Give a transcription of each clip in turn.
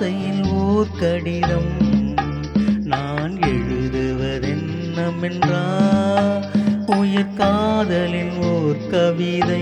ஆசையில் ஓர் கடிதம் நான் எழுதுவதென்னமென்றா உயிர் காதலின் ஓர் கவிதை.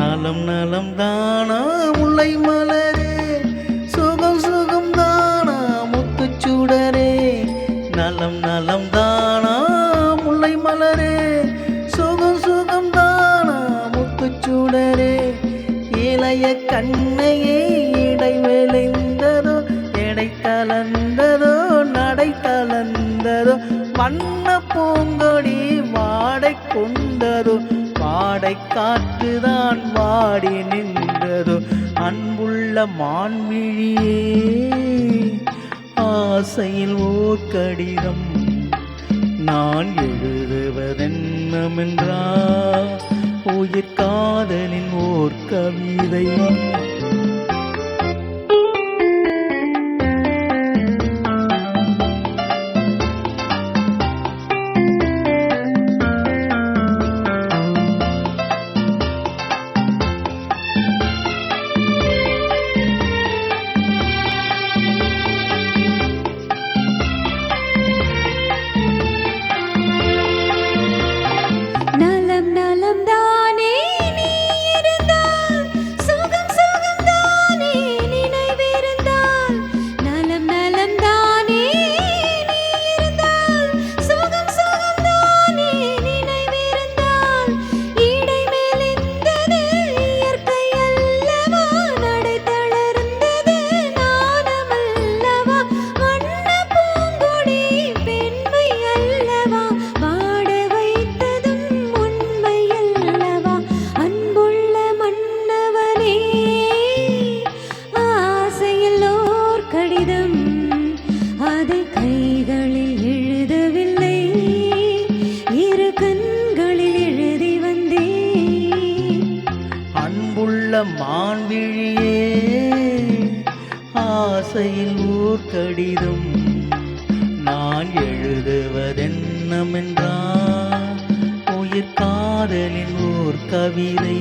நலம் நலம் தானா முல்லை மலரே, சுகம் சுகம் தானா முத்துச்சுடரே. நலம் நலம் தானா முல்லை மலரே, சுகம் சுகம் தானா முத்துச்சுடரே. இளைய கண்ணையே இடை விளைந்ததோ, எடை தளர்ந்ததோ, நடை தளர்ந்ததோ. வண்ண பூங்கொடி வாடை கொண்டதோ, வாடை காற்றுதான் வாடி நின்றதோ. அன்புள்ள மான்விழியே, ஆசையில் ஓர் கடிதம் நான் எழுதுவதென்னமென்றா உயிர் காதலின் ஓர் கவிதை. மான்விழியே, ஆசையில் ஓர் கடிதம் நான் எழுதுவதென்னமென்றா உயிர் காதலின் ஓர் கவிதை.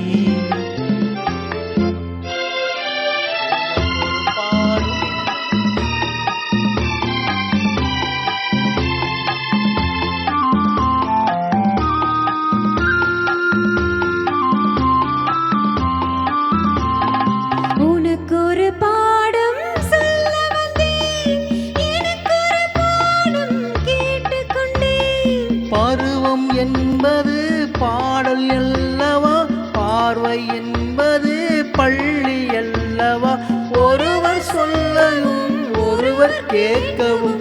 பருவம் என்பது பாடல் அல்லவா, பார்வை என்பது பள்ளி அல்லவா. ஒருவர் சொல்லவும் ஒருவர் கேட்கவும்,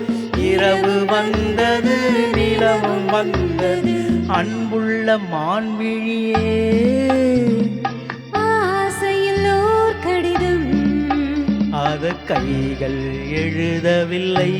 இரவு வந்தது நிலவும் வந்தது. அன்புள்ள மான்விழியே, ஆசையில் ஓர் கடிதம் அது கைகள் எழுதவில்லை.